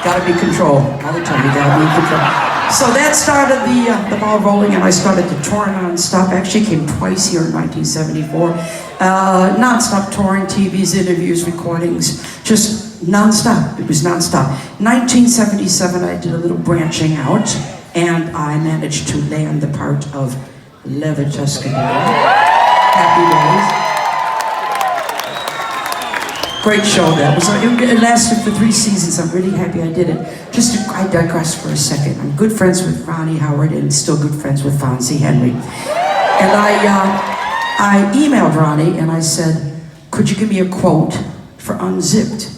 Gotta be control. All the time, you gotta be in control. So that started the ball rolling, and I started to tour non-stop. Actually came twice here in 1974. Non-stop touring, TVs, interviews, recordings, just non-stop. It was non-stop. 1977, I did a little branching out, and I managed to land the part of Leather Tuscadero. Happy days. Great show that was. It lasted for 3 seasons. I'm really happy I did it. I digress for a second. I'm good friends with Ronnie Howard and still good friends with Fonzie Henry. And I emailed Ronnie and I said, could you give me a quote for Unzipped?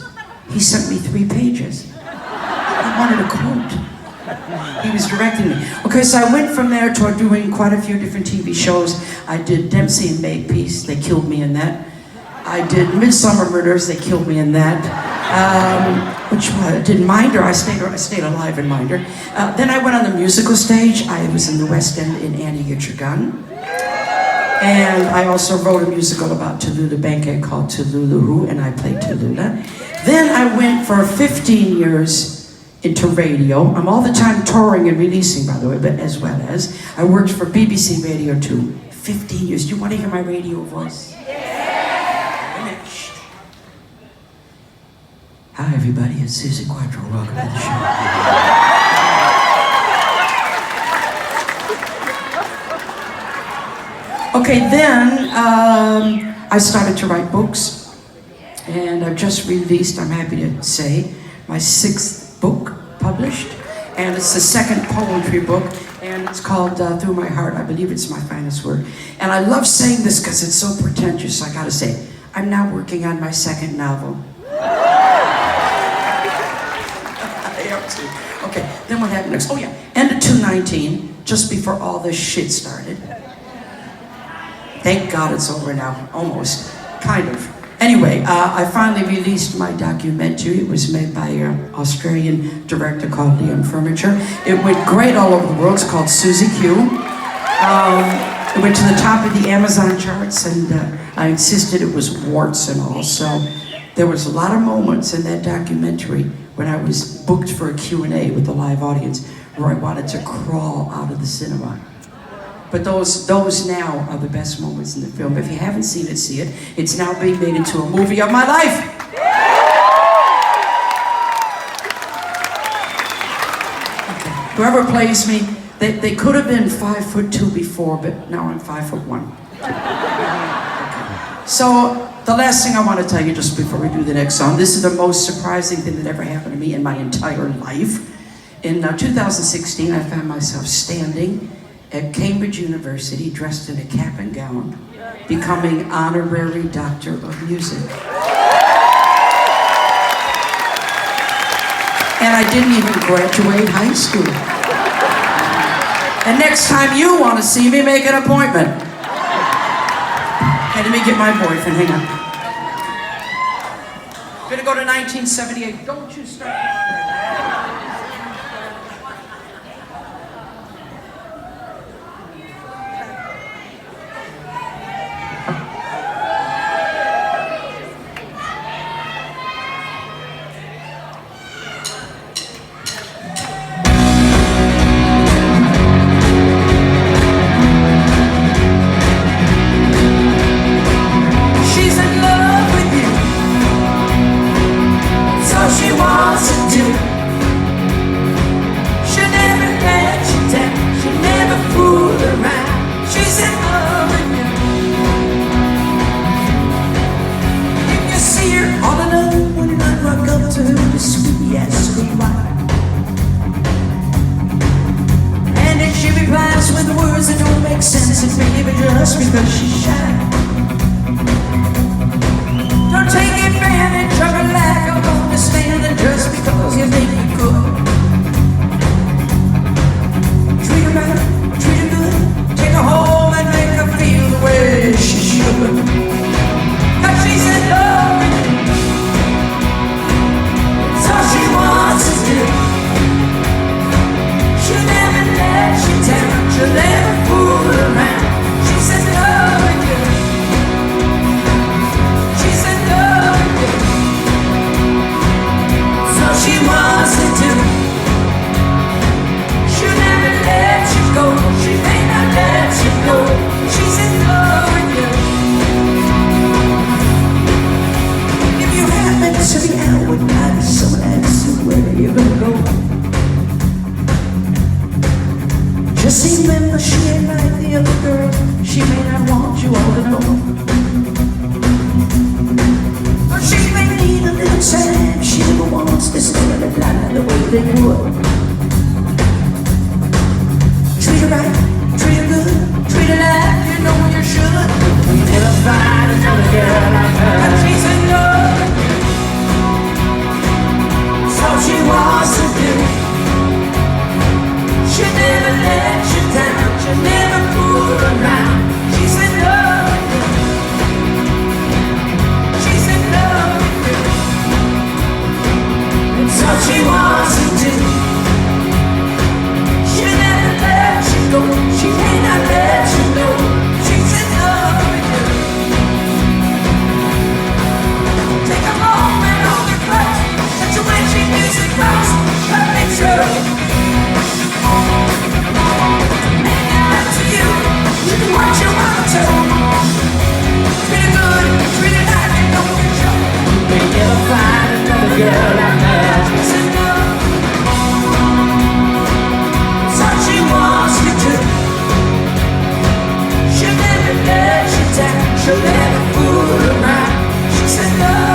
He sent me 3 pages. I wanted a quote. He was directing me. Okay, so I went from there to doing quite a few different TV shows. I did Dempsey and Makepeace. They killed me in that. I did Midsummer Murders. They killed me in that. Which one? I did Minder. I stayed alive in Minder. Then I went on the musical stage. I was in the West End in Annie Get Your Gun. And I also wrote a musical about Tallulah Bankhead called Tallulah Who, and I played Tallulah. Then I went for 15 years into radio. I'm all the time touring and releasing, by the way, but as well as I worked for BBC Radio 2. 15 years. Do you want to hear my radio voice? Hi everybody, it's Suzi Quatro. Welcome to the show. Okay, then I started to write books, and I've just released, I'm happy to say, my 6th book published, and it's the 2nd poetry book, and it's called Through My Heart. I believe it's my finest work. And I love saying this because it's so pretentious, I gotta say, I'm now working on my 2nd novel. Okay, then what happened next? Oh yeah, end of 2019, just before all this shit started. Thank God it's over now, almost, kind of. Anyway, I finally released my documentary. It was made by an Australian director called Liam Furniture. It went great all over the world. It's called Suzi Q. It went to the top of the Amazon charts, and I insisted it was warts and all. So there was a lot of moments in that documentary when I was booked for a Q&A with the live audience where I wanted to crawl out of the cinema. But those now are the best moments in the film. If you haven't seen it, see it. It's now being made into a movie of my life. Okay. Whoever plays me, they could have been 5'2" before, but now I'm 5'1". Okay. So, the last thing I want to tell you just before we do the next song, this is the most surprising thing that ever happened to me in my entire life. In 2016, I found myself standing at Cambridge University dressed in a cap and gown, becoming honorary doctor of music. And I didn't even graduate high school. And next time you want to see me, make an appointment. Hey, let me get my boyfriend, hang on. We're gonna go to 1978. Don't you start. With the words that don't make sense, and maybe just because she's shy. Don't take advantage of her lack of understanding just because you think you could. Treat her right, treat her good, take her home and make her feel the way she should. 'Cause she's in love with you. It's all she wants to do. She'll never let you down. She'll never fool around. She's in love with you. She's in love with you. So she wants to they would. Treat her right, treat her good, treat her like you know you should. You never find another girl like her. And she's in love. It's all she wants to do. She never let you down, she never fool around. She's in love. She's in love. It's all she wants to do. She never let you go. She may not let you know. She's in love with you. Take a moment on the clock. Such a way she music rocks. Her picture. Hang out to you. You can watch your mama too. Treat her good, treat her like you know the show. You may never find another girl like her. She's in love. It's all she wants you to. She'll never let you down. She'll never fool around. She's in love.